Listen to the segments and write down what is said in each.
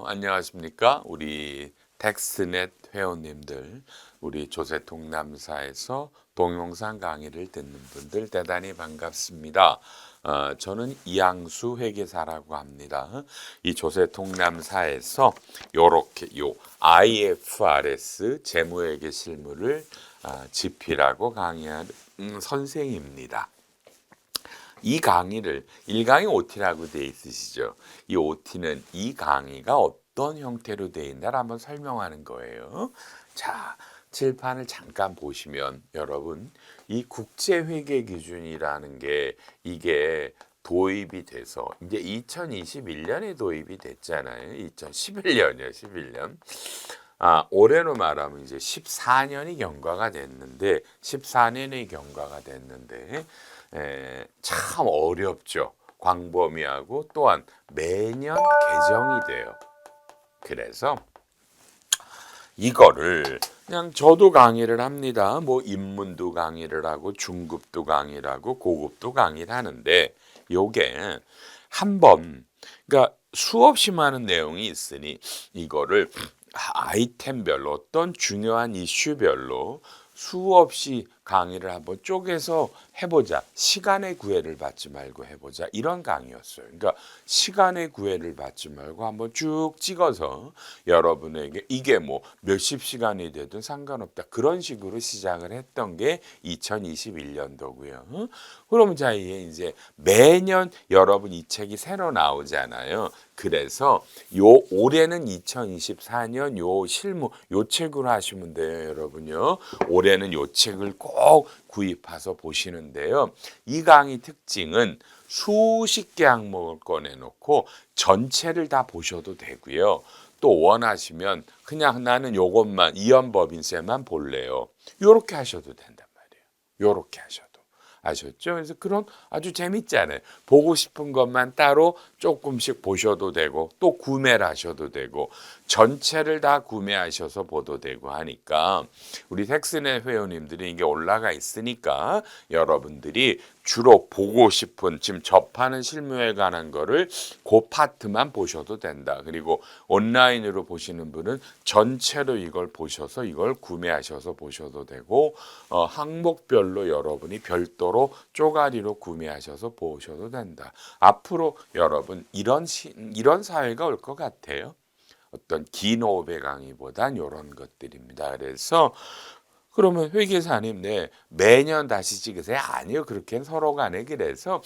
안녕하십니까? 우리 텍스넷 회원님들, 우리 조세통남사에서 동영상 강의를 듣는 분들 대단히 반갑습니다. 저는 이양수 회계사라고 합니다. 이 조세통남사에서 요렇게 IFRS 재무회계 실무를 집필하고 강의하는 선생입니다. 이 강의를 1강이 OT라고 되어 있으시죠. 이 OT는 이 강의가 어떤 형태로 되어 있나를 한번 설명하는 거예요. 자, 칠판을 잠깐 보시면 여러분 이 국제회계 기준이라는 게 이게 도입이 돼서 이제 2021년에 도입이 됐잖아요. 2011년이요, 11년. 올해로 말하면 이제 14년이 경과가 됐는데 14년이 경과가 됐는데 참 어렵죠. 광범위하고 또한 매년 개정이 돼요. 그래서 이거를 그냥 저도 강의를 합니다. 뭐 입문도 강의를 하고 중급도 강의를 하고 고급도 강의를 하는데 요게 한번 그러니까 수없이 많은 내용이 있으니 이거를 아이템별로 어떤 중요한 이슈별로 수없이 강의를 한번 쪼개서 해보자. 시간의 구애를 받지 말고 해보자. 이런 강의였어요. 그러니까 시간의 구애를 받지 말고 한번 쭉 찍어서 여러분에게 이게 뭐 몇십 시간이 되든 상관없다. 그런 식으로 시작을 했던 게 2021년도고요. 그러면 자, 이제 매년 여러분 이 책이 새로 나오잖아요. 그래서 올해는 2024년 요 실무 요 책으로 하시면 돼요, 여러분요. 올해는 요 책을 꼭 구입해서 보시는데요. 이 강의 특징은 수십 개 항목을 꺼내놓고 전체를 다 보셔도 되고요. 또 원하시면 그냥 나는 요것만 이연법인세만 볼래요. 요렇게 하셔도 된단 말이에요. 요렇게 하셔도. 아셨죠? 그래서 그런 아주 재밌잖아요. 보고 싶은 것만 따로 조금씩 보셔도 되고 또 구매를 하셔도 되고 전체를 다 구매하셔서 보도 되고 하니까 우리 텍스넷 회원님들이 이게 올라가 있으니까 여러분들이 주로 보고 싶은 지금 접하는 실무에 관한 거를 그 파트만 보셔도 된다. 그리고 온라인으로 보시는 분은 전체로 이걸 보셔서 이걸 구매하셔서 보셔도 되고 항목별로 여러분이 별도로 쪼가리로 구매하셔서 보셔도 된다. 앞으로 여러분 이런 사회가 올 것 같아요. 어떤 긴 호흡의 강의보단 이런 것들입니다. 그래서 그러면 회계사님, 네, 매년 다시 찍으세요? 아니요. 그렇게 서로 간에 그래서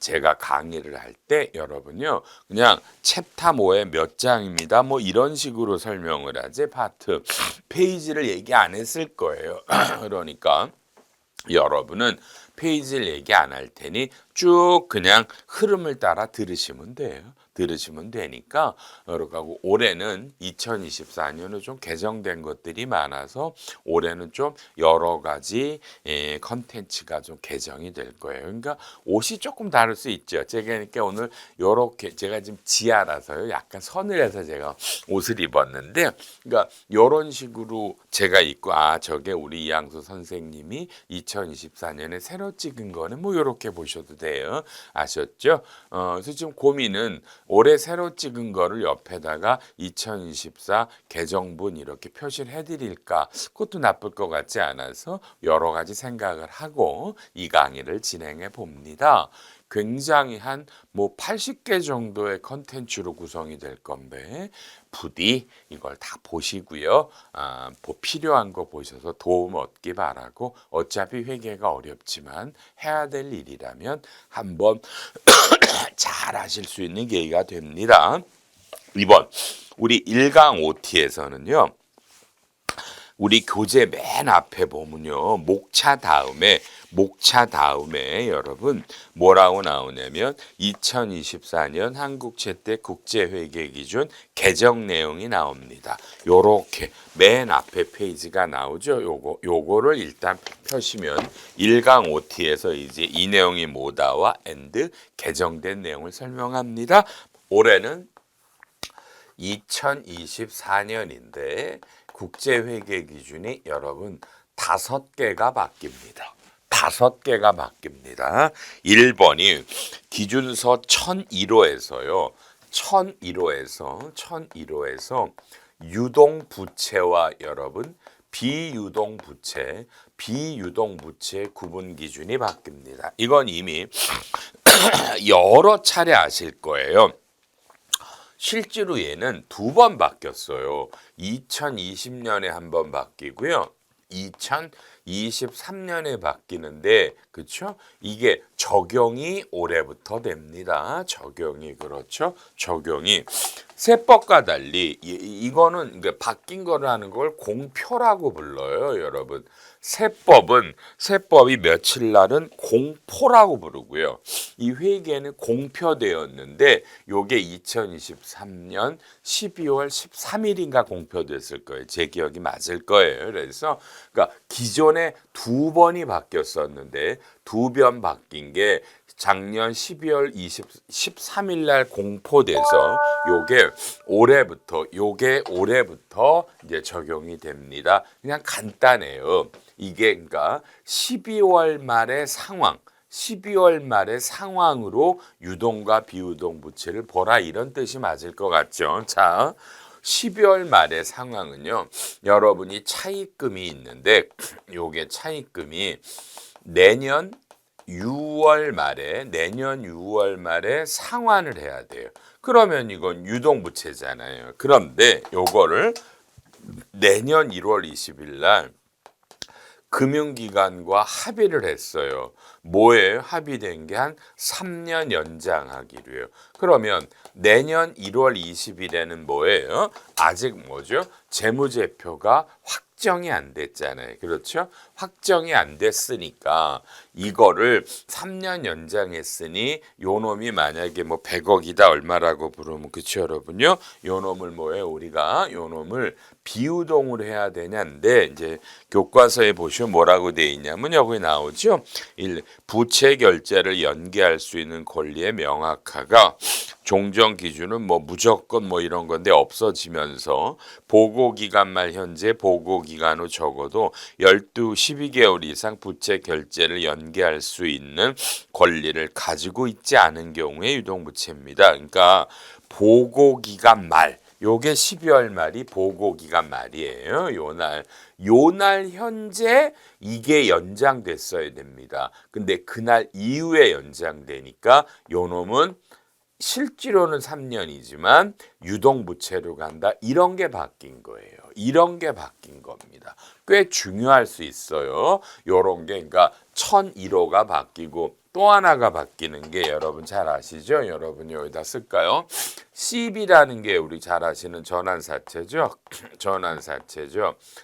제가 강의를 할 때 여러분요 그냥 챕터 뭐에 몇 장입니다 뭐 이런 식으로 설명을 하지 파트 페이지를 얘기 안 했을 거예요. 그러니까 여러분은 페이지를 얘기 안 할 테니 쭉 그냥 흐름을 따라 들으시면 돼요. 들으시면 되니까 그러고 올해는 2024년은 좀 개정된 것들이 많아서 올해는 좀 여러 가지 컨텐츠가 좀 개정이 될 거예요. 그러니까 옷이 조금 다를 수 있죠. 제가 그러니까 오늘 요렇게 제가 지금 지하라서요. 약간 서늘해서 제가 옷을 입었는데 그러니까 요런 식으로 제가 입고 저게 우리 이양수 선생님이 2024년에 새로 찍은 거는 뭐 요렇게 보셔도 돼요. 아셨죠? 그래서 지금 고민은 올해 새로 찍은 거를 옆에다가 2024 개정분 이렇게 표시를 해드릴까? 그것도 나쁠 것 같지 않아서 여러 가지 생각을 하고 이 강의를 진행해 봅니다. 굉장히 한 뭐 80개 정도의 컨텐츠로 구성이 될 건데 부디 이걸 다 보시고요. 필요한 거 보셔서 도움 얻기 바라고 어차피 회계가 어렵지만 해야 될 일이라면 한번 잘 하실 수 있는 계기가 됩니다. 이번 우리 1강 OT에서는요. 우리 교재 맨 앞에 보면요. 목차 다음에 여러분 뭐라고 나오냐면 2024년 한국 채택 국제회계 기준 개정 내용이 나옵니다. 요렇게 맨 앞에 페이지가 나오죠. 요거를 일단 펴시면 1강 OT에서 이제 이 내용이 뭐다와 and 개정된 내용을 설명합니다. 올해는 2024년인데 국제회계 기준이 여러분 5개가 바뀝니다. 5개가 바뀝니다. 1번이 기준서 1001호에서요. 1001호에서 유동 부채와 여러분 비유동 부채의 구분 기준이 바뀝니다. 이건 이미 여러 차례 아실 거예요. 실제로 얘는 2번 바뀌었어요. 2020년에 한 번 바뀌고요. 2023년에 바뀌는데, 그렇죠? 이게 적용이 올해부터 됩니다. 적용이 세법과 달리 이거는 바뀐 거라는 걸 공표라고 불러요, 여러분. 세법이 며칠 날은 공포라고 부르고요. 이 회계는 공표되었는데 요게 2023년 12월 13일인가 공표됐을 거예요. 제 기억이 맞을 거예요. 그래서 그러니까 기존에 2번이 바뀌었었는데 2번 바뀐 게 작년 12월 13일 날 공포돼서 요게 올해부터 이제 적용이 됩니다. 그냥 간단해요. 이게 그러니까 12월 말의 상황으로 유동과 비유동 부채를 보라 이런 뜻이 맞을 것 같죠. 자, 12월 말의 상황은요. 여러분이 차입금이 있는데 요게 차입금이 내년 6월 말에 상환을 해야 돼요. 그러면 이건 유동부채잖아요. 그런데 요거를 내년 1월 20일 날 금융기관과 합의를 했어요. 뭐예요? 합의된 게 한 3년 연장하기로요. 그러면 내년 1월 20일에는 뭐예요? 아직 뭐죠? 재무제표가 확정이 안 됐잖아요. 그렇죠? 확정이 안 됐으니까 이거를 3년 연장했으니 요 놈이 만약에 뭐 100억이다 얼마라고 부르면 그렇죠, 여러분요? 요 놈을 뭐예요? 우리가 요 놈을 비유동으로 해야 되냐인데 이제 교과서에 보시면 뭐라고 돼 있냐면 여기 나오죠. 부채 결제를 연기할 수 있는 권리의 명확화가 종전 기준은 뭐 무조건 뭐 이런 건데 없어지면서 보고기간 말 현재 보고기간 후 적어도 12개월 이상 부채 결제를 연기할 수 있는 권리를 가지고 있지 않은 경우에 유동부채입니다. 그러니까 보고기간 말 요게 12월 말이 보고기간 말이에요. 요날 현재 이게 연장됐어야 됩니다. 근데 그날 이후에 연장되니까 요 놈은 실제로는 3년이지만 유동부채로 간다. 이런 게 바뀐 거예요. 이런 게 바뀐 겁니다. 꽤 중요할 수 있어요. 요런 게 그러니까 1001호가 바뀌고 또 하나가 바뀌는 게 여러분 잘 아시죠? 여러분 여기다 쓸까요? CB라는 게 우리 잘 아시는 전환사채죠.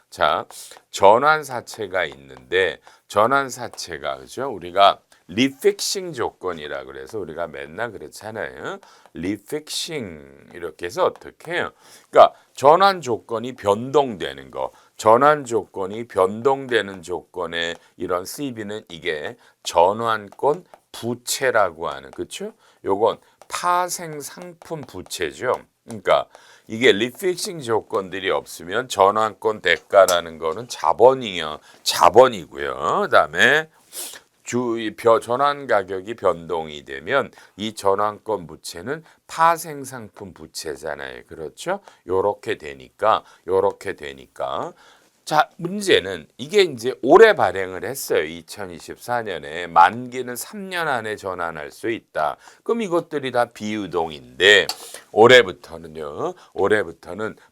자, 전환사채가 있는데 전환사채가 그죠? 우리가 리픽싱 조건이라 그래서 우리가 맨날 그렇잖아요. 리픽싱 이렇게 해서 어떻게 해요? 그러니까 전환 조건이 변동되는 거. 전환 조건이 변동되는 조건의 이런 CB는 이게 전환권 부채라고 하는 그렇죠? 요건 파생 상품 부채죠. 그러니까 이게 리픽싱 조건들이 없으면 전환권 대가라는 거는 자본이고요. 그다음에 전환 가격이 변동이 되면 이 전환권 부채는 파생 상품 부채잖아요. 그렇죠? 요렇게 되니까 자, 문제는 이게 이제 올해 발행을 했어요. 2024년에 만기는 3년 안에 전환할 수 있다. 그럼 이것들이 다 비유동인데 올해부터는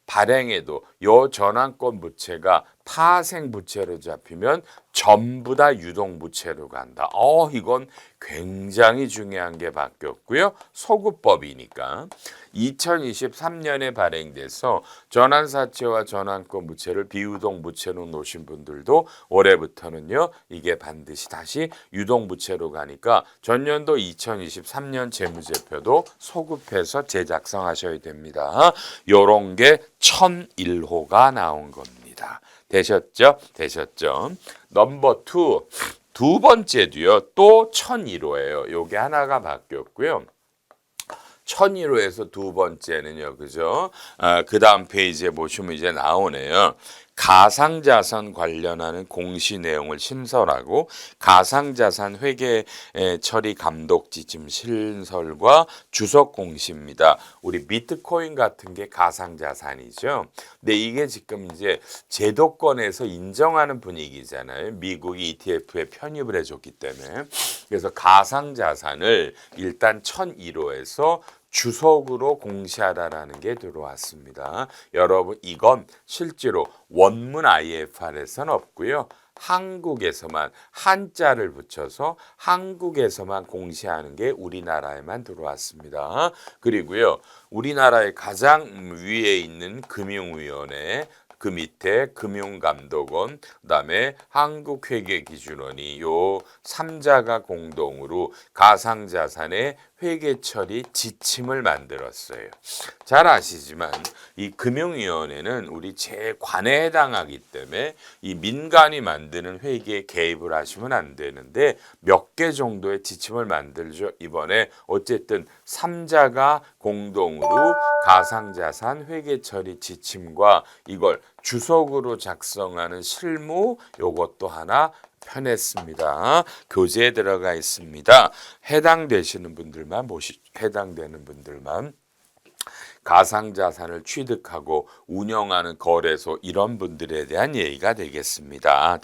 발행에도 요 전환권 부채가 파생 부채로 잡히면 전부 다 유동 부채로 간다. 이건 굉장히 중요한 게 바뀌었고요. 소구법이니까 2023년에 발행돼서 전환사채와 전환권 부채를 비유동 부채로 놓으신 분들도 올해부터는요. 이게 반드시 다시 유동 부채로 가니까 전년도 2023년 재무제표도 소급해서 재작성하셔야 됩니다. 요런 게 1001호가 나온 겁니다. 되셨죠? 넘버 2. 두 번째도요. 또 1001호예요. 요게 하나가 바뀌었고요. 1001호에서 두 번째는요. 그죠? 그 다음 페이지에 보시면 이제 나오네요. 가상자산 관련하는 공시 내용을 신설하고 가상자산 회계 처리 감독 지침 신설과 주석 공시입니다. 우리 비트코인 같은 게 가상자산이죠. 근데 이게 지금 이제 제도권에서 인정하는 분위기잖아요. 미국이 ETF에 편입을 해줬기 때문에. 그래서 가상자산을 일단 1001호에서 주석으로 공시하라라는 게 들어왔습니다. 여러분 이건 실제로 원문 IFR에서는 없고요. 한국에서만 한자를 붙여서 한국에서만 공시하는 게 우리나라에만 들어왔습니다. 그리고요. 우리나라의 가장 위에 있는 금융위원회 그 밑에 금융감독원, 그다음에 한국회계기준원이 요 3자가 공동으로 가상자산의 회계 처리 지침을 만들었어요. 잘 아시지만 이 금융위원회는 우리 재관에 해당하기 때문에 이 민간이 만드는 회계에 개입을 하시면 안 되는데 몇 개 정도의 지침을 만들죠. 이번에 어쨌든 3자가 공동으로 가상자산 회계 처리 지침과 이걸 주석으로 작성하는 실무 요것도 하나 편했습니다. 교재에 들어가 있습니다. 해당되시는 분들만 해당되는 분들만 가상자산을 취득하고 운영하는 거래소 이런 분들에 대한 예의가 되겠습니다.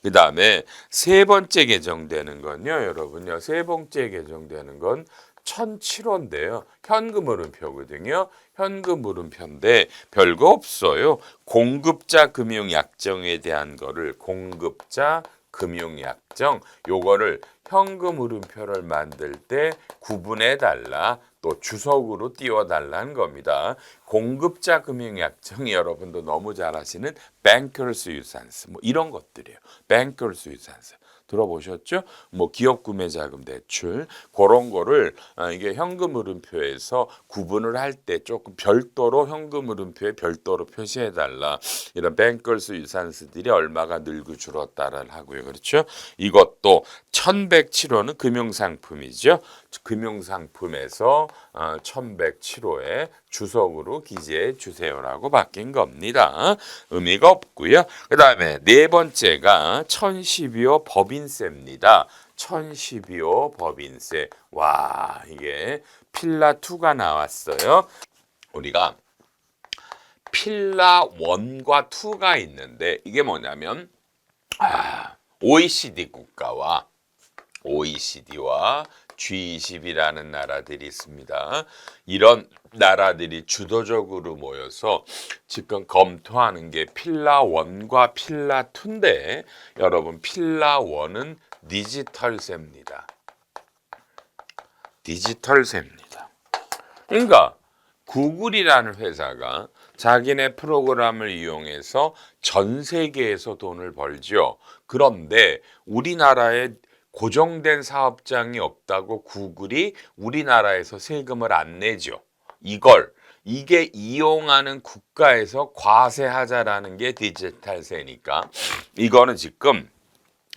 그 다음에 세 번째 개정되는 건요. 여러분요. 세 번째 개정되는 건 1007호인데요. 현금 물음표거든요. 현금 물음표인데 별거 없어요. 공급자 금융 약정에 대한 거를 공급자 금융 약정 요거를 현금 물음표를 만들 때 구분해 달라. 또 주석으로 띄워달라는 겁니다. 공급자 금융 약정이 여러분도 너무 잘 아시는 뱅커스 유산스 뭐 이런 것들이에요. 뱅커스 유산스. 들어보셨죠? 뭐 기업 구매 자금 대출 그런 거를 이게 현금 물음표에서 구분을 할 때 조금 별도로 현금 물음표에 별도로 표시해 달라. 이런 뱅커스 유산스들이 얼마가 늘고 줄었다를 하고요. 그렇죠? 이것도 1107호는 금융상품이죠. 금융상품에서 1107호에 주석으로 기재해 주세요라고 바뀐 겁니다. 의미가 없고요. 그 다음에 네 번째가 1012호 법인세입니다. 1012호 법인세. 와 이게 필라2가 나왔어요. 우리가 필라1과 2가 있는데 이게 뭐냐면 OECD 국가와 OECD와 G20이라는 나라들이 있습니다. 이런 나라들이 주도적으로 모여서 지금 검토하는 게 필라1과 필라2인데 여러분 필라1은 디지털세입니다. 디지털세입니다. 그러니까 구글이라는 회사가 자기네 프로그램을 이용해서 전 세계에서 돈을 벌죠. 그런데 우리나라에 고정된 사업장이 없다고 구글이 우리나라에서 세금을 안 내죠. 이게 이용하는 국가에서 과세하자라는 게 디지털세니까 이거는 지금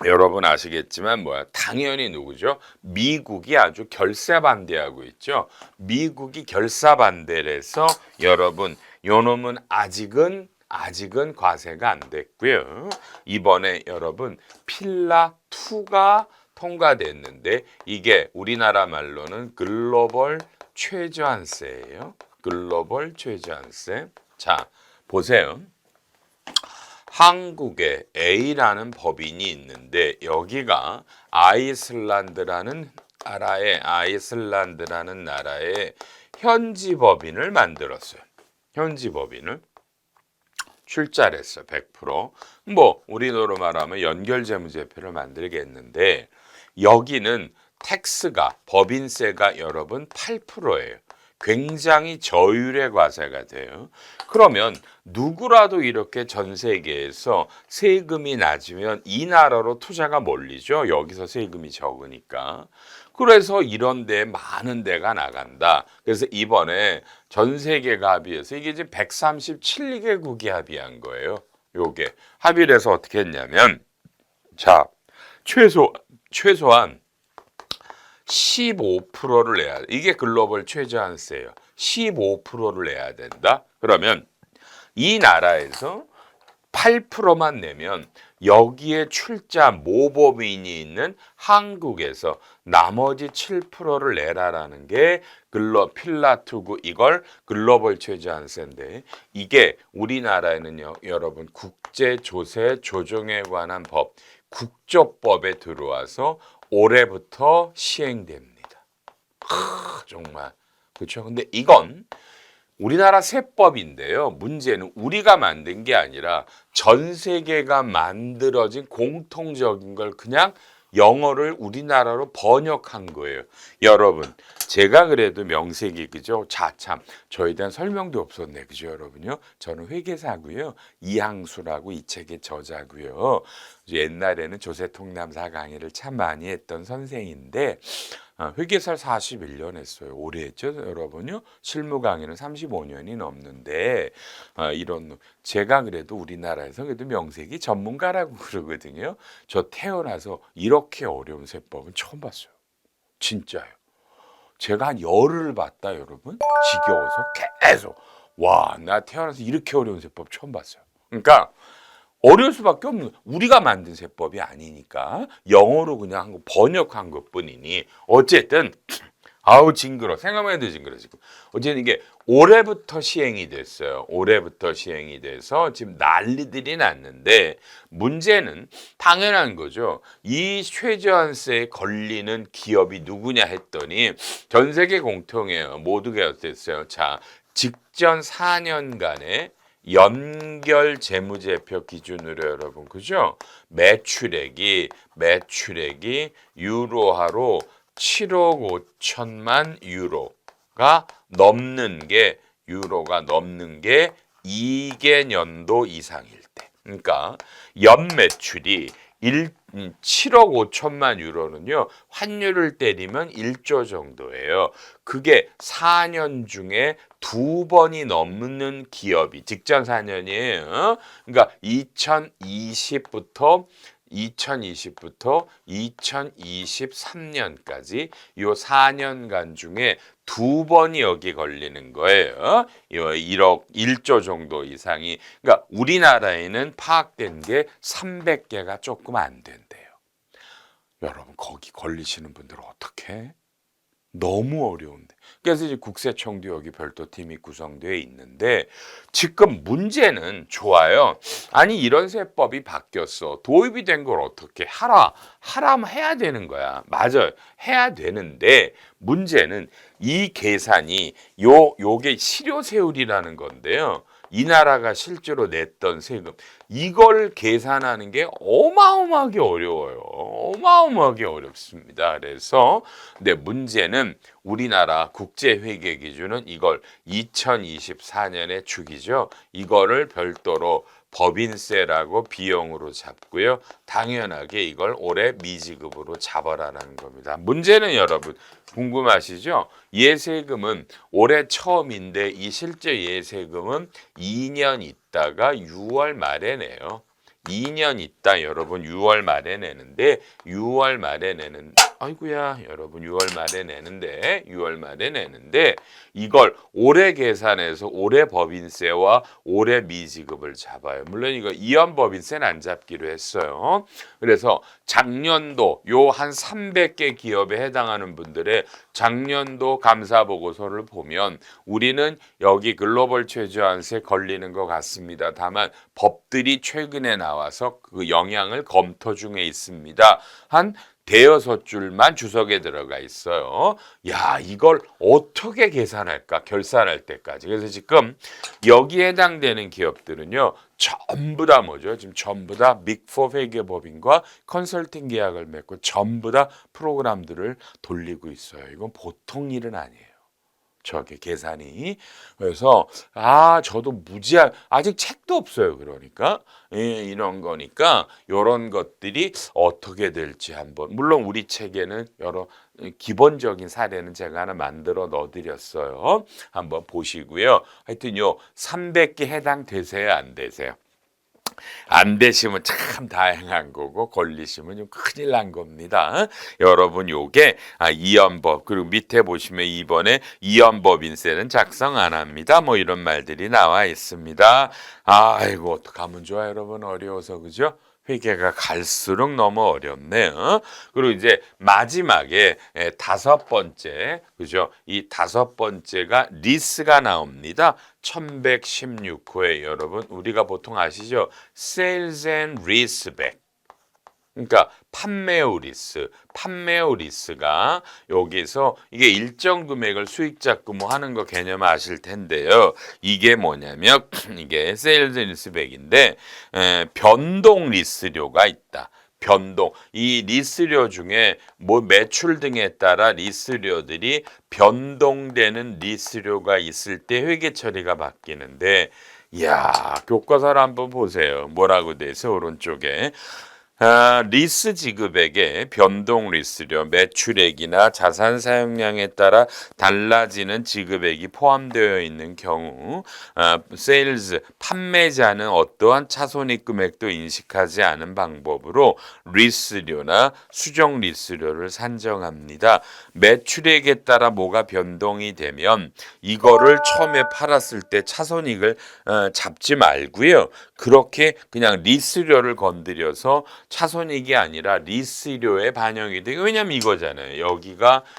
여러분 아시겠지만 당연히 누구죠? 미국이 아주 결사반대하고 있죠. 미국이 결사반대를 해서 여러분 요놈은 아직은 과세가 안 됐고요. 이번에 여러분 필라2가 통과됐는데 이게 우리나라 말로는 글로벌 최저한세예요. 글로벌 최저한세. 자, 보세요. 한국에 A라는 법인이 있는데 여기가 아이슬란드라는 나라의 현지 법인을 만들었어요. 현지 법인을 출자를 했어. 100%. 우리로 말하면 연결재무제표를 만들겠는데 여기는 법인세가 여러분 8%예요. 굉장히 저율의 과세가 돼요. 그러면 누구라도 이렇게 전 세계에서 세금이 낮으면 이 나라로 투자가 몰리죠. 여기서 세금이 적으니까. 그래서 이런 데 많은 데가 나간다. 그래서 이번에 전 세계가 합의해서 이게 지금 137개국이 합의한 거예요. 요게 합의를 해서 어떻게 했냐면 자, 최소한 15%를 내야 돼. 이게 글로벌 최저한세예요. 15%를 내야 된다. 그러면 이 나라에서 8%만 내면 여기에 출자 모법인이 있는 한국에서 나머지 7%를 내라라는 게 필라투구 이걸 글로벌 최저한세인데 이게 우리나라에는요 여러분 국제조세 조정에 관한 법 국조법에 들어와서 올해부터 시행됩니다. 정말 그렇죠. 근데 이건 우리나라 세법인데요. 문제는 우리가 만든 게 아니라 전 세계가 만들어진 공통적인 걸 그냥 영어를 우리나라로 번역한 거예요. 여러분, 제가 그래도 명색이 그죠? 자, 참 저에 대한 설명도 없었네, 그죠, 여러분요? 저는 회계사고요, 이항수라고 이 책의 저자고요. 옛날에는 조세통남사 강의를 참 많이 했던 선생인데 회계사를 41년 했어요. 오래 했죠, 여러분요. 실무 강의는 35년이 넘는데 이런 제가 그래도 우리나라에서 그래도 명색이 전문가라고 그러거든요. 저 태어나서 이렇게 어려운 세법은 처음 봤어요. 진짜요. 제가 한 열흘 봤다, 여러분. 지겨워서 계속 와, 나 태어나서 이렇게 어려운 세법 처음 봤어요. 그러니까 어려울 수밖에 없는 거예요. 우리가 만든 세법이 아니니까 영어로 그냥 한 거 번역한 것뿐이니 어쨌든 아우 징그러 생각만 해도 징그러 지금 어쨌든 이게 올해부터 시행이 됐어요. 올해부터 시행이 돼서 지금 난리들이 났는데 문제는 당연한 거죠. 이 최저한세에 걸리는 기업이 누구냐 했더니 전 세계 공통이에요. 모두가 어땠어요? 자, 직전 4년간의 연결 재무제표 기준으로 여러분 그죠? 매출액이 유로화로 7억 5천만 유로가 넘는 게 2개년도 이상일 때. 그러니까 연 매출이 7억 5천만 유로는요. 환율을 때리면 1조 정도예요. 그게 4년 중에 2번이 넘는 기업이 직전 4년이에요. 그러니까 2020부터 2023년까지 요 4년간 중에 2번이 여기 걸리는 거예요. 1조 정도 이상이. 그러니까 우리나라에는 파악된 게 300개가 조금 안 된대요. 여러분 거기 걸리시는 분들은 어떻게? 너무 어려운데. 그래서 이제 국세청도 여기 별도 팀이 구성되어 있는데 지금 문제는 좋아요. 아니 이런 세법이 바뀌었어. 도입이 된 걸 어떻게 하라면 해야 되는 거야. 맞아요. 해야 되는데 문제는 이 계산이 요게 실효세율이라는 건데요. 이 나라가 실제로 냈던 세금 이걸 계산하는 게 어마어마하게 어려워요. 어마어마하게 어렵습니다. 그래서 근데 문제는 우리나라 국제회계 기준은 이걸 2024년에 주기죠. 이거를 별도로 법인세라고 비용으로 잡고요. 당연하게 이걸 올해 미지급으로 잡아라라는 겁니다. 문제는 여러분 궁금하시죠? 예세금은 올해 처음인데 이 실제 예세금은 2년 있다가 6월 말에 내요. 2년 있다 여러분 6월 말에 내는데 6월 말에 내는 아이고야 여러분 6월 말에 내는데 이걸 올해 계산해서 올해 법인세와 올해 미지급을 잡아요. 물론 이거 이연 법인세는 안 잡기로 했어요. 그래서 작년도 요 한 300개 기업에 해당하는 분들의 작년도 감사 보고서를 보면 우리는 여기 글로벌 최저한세 걸리는 것 같습니다. 다만 법들이 최근에 나와서 그 영향을 검토 중에 있습니다. 한 대여섯 줄만 주석에 들어가 있어요. 야, 이걸 어떻게 계산할까? 결산할 때까지. 그래서 지금 여기에 해당되는 기업들은요. 전부 다 뭐죠? 지금 전부 다 빅4 회계법인과 컨설팅 계약을 맺고 전부 다 프로그램들을 돌리고 있어요. 이건 보통 일은 아니에요. 저게 계산이. 그래서 저도 무지한 아직 책도 없어요. 그러니까 이런 거니까 이런 것들이 어떻게 될지 한번 물론 우리 책에는 여러 기본적인 사례는 제가 하나 만들어 넣어드렸어요. 한번 보시고요. 하여튼 요 300개 해당되세요 안 되세요? 안 되시면 참 다행한 거고 걸리시면 좀 큰일 난 겁니다. 여러분 요게 이연법 그리고 밑에 보시면 이번에 이연법 인쇄는 작성 안 합니다. 뭐 이런 말들이 나와 있습니다. 아이고 어떡하면 좋아 여러분 어려워서 그죠? 회계가 갈수록 너무 어렵네요. 그리고 이제 마지막에 다섯 번째, 그죠? 이 다섯 번째가 리스가 나옵니다. 1116호에 여러분 우리가 보통 아시죠? Sales and Lease Back. 그러니까 판매후 리스가 여기서 이게 일정 금액을 수익자금하는 거 개념 아실 텐데요. 이게 뭐냐면 이게 세일즈 리스백인데 변동 리스료가 있다. 변동 이 리스료 중에 뭐 매출 등에 따라 리스료들이 변동되는 리스료가 있을 때 회계 처리가 바뀌는데 이야 교과서를 한번 보세요. 뭐라고 돼 있어 오른쪽에 리스 지급액에 변동 리스료, 매출액이나 자산 사용량에 따라 달라지는 지급액이 포함되어 있는 경우 세일즈, 판매자는 어떠한 차손익 금액도 인식하지 않은 방법으로 리스료나 수정 리스료를 산정합니다. 매출액에 따라 뭐가 변동이 되면 이거를 처음에 팔았을 때 차손익을 잡지 말고요. 그렇게 그냥 리스료를 건드려서 차손익이 아니라 리스료에 반영이 되고 왜냐면 이거잖아요.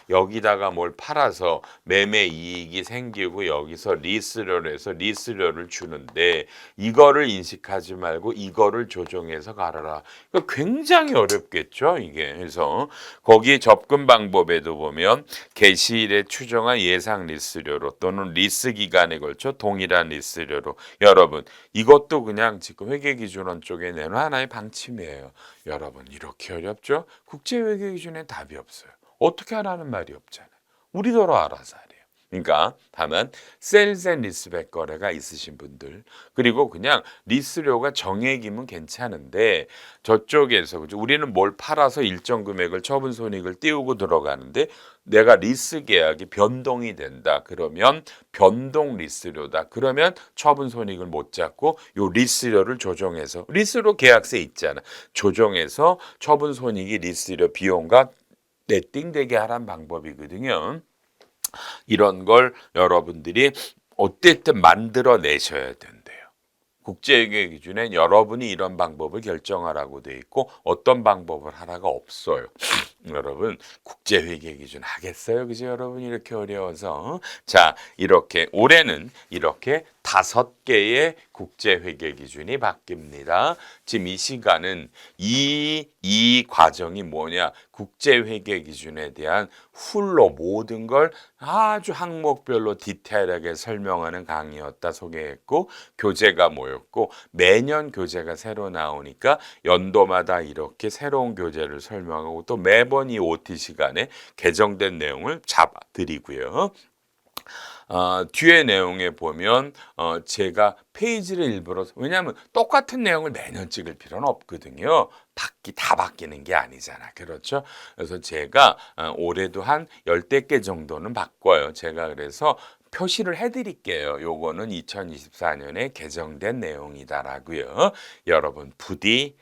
여기다가 뭘 팔아서 매매 이익이 생기고 여기서 리스료를 해서 리스료를 주는데 이거를 인식하지 말고 이거를 조정해서 갈아라. 그러니까 굉장히 어렵겠죠, 이게. 그래서 거기 접근 방법에도 보면 개시일에 추정한 예상 리스료로 또는 리스 기간에 걸쳐 동일한 리스료로 여러분 이것도 그냥 지금 회계기준원 쪽에 내놓은 하나의 방침이에요. 여러분 이렇게 어렵죠? 국제회계기준에 답이 없어요. 어떻게 하라는 말이 없잖아요. 우리더러 알아서 하래요. 그러니까 다만 세일즈 앤 리스백 거래가 있으신 분들 그리고 그냥 리스료가 정액이면 괜찮은데 저쪽에서 그죠? 우리는 뭘 팔아서 일정 금액을 처분 손익을 띄우고 들어가는데 내가 리스 계약이 변동이 된다. 그러면 변동 리스료다. 그러면 처분 손익을 못 잡고 요 리스료를 조정해서 리스료 계약서에 있잖아. 조정해서 처분 손익이 리스료 비용과 네팅되게 하라는 방법이거든요. 이런 걸 여러분들이 어쨌든 만들어 내셔야 된대요. 국제회계 기준엔 여러분이 이런 방법을 결정하라고 돼 있고 어떤 방법을 하라가 없어요. 여러분 국제회계 기준 하겠어요? 그죠 여러분 이렇게 어려워서 자 이렇게 올해는 이렇게 5개의 국제회계 기준이 바뀝니다. 지금 이 시간은 이 과정이 뭐냐 국제회계 기준에 대한 훌로 모든 걸 아주 항목별로 디테일하게 설명하는 강의였다 소개했고 교재가 뭐였고 매년 교재가 새로 나오니까 연도마다 이렇게 새로운 교재를 설명하고 또 매번 이 OT 시간에 개정된 내용을 잡아드리고요. 뒤에 내용에 보면 제가 페이지를 일부러 왜냐하면 똑같은 내용을 매년 찍을 필요는 없거든요. 다 바뀌는 게 아니잖아. 그렇죠? 그래서 제가 올해도 한 10대 개 정도는 바꿔요. 제가 그래서 표시를 해드릴게요. 요거는 2024년에 개정된 내용이다라고요. 여러분 부디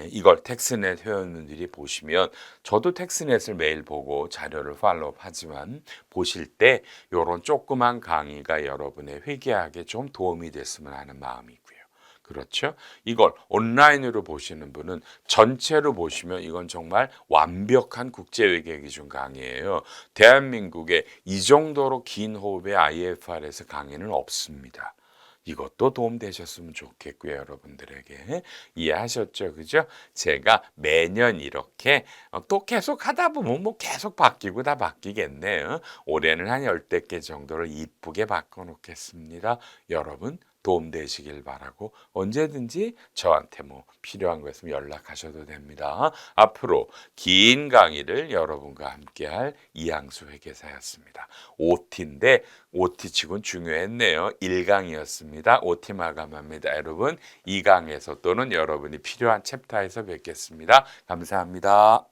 이걸 텍스넷 회원님들이 보시면 저도 텍스넷을 매일 보고 자료를 팔로우 하지만 보실 때 이런 조그만 강의가 여러분의 회계학에 좀 도움이 됐으면 하는 마음이고요. 그렇죠? 이걸 온라인으로 보시는 분은 전체로 보시면 이건 정말 완벽한 국제회계 기준 강의예요. 대한민국에 이 정도로 긴 호흡의 IFRS 강의는 없습니다. 이것도 도움 되셨으면 좋겠고요. 여러분들에게 이해하셨죠? 그죠? 제가 매년 이렇게 또 계속 하다 보면 뭐 계속 바뀌고 다 바뀌겠네요. 올해는 한 10대 개 정도를 이쁘게 바꿔놓겠습니다. 여러분 도움 되시길 바라고 언제든지 저한테 뭐 필요한 거 있으면 연락하셔도 됩니다. 앞으로 긴 강의를 여러분과 함께할 이항수 회계사였습니다. OT인데 OT 치곤 중요했네요. 1강이었습니다. OT 마감합니다. 여러분 2강에서 또는 여러분이 필요한 챕터에서 뵙겠습니다. 감사합니다.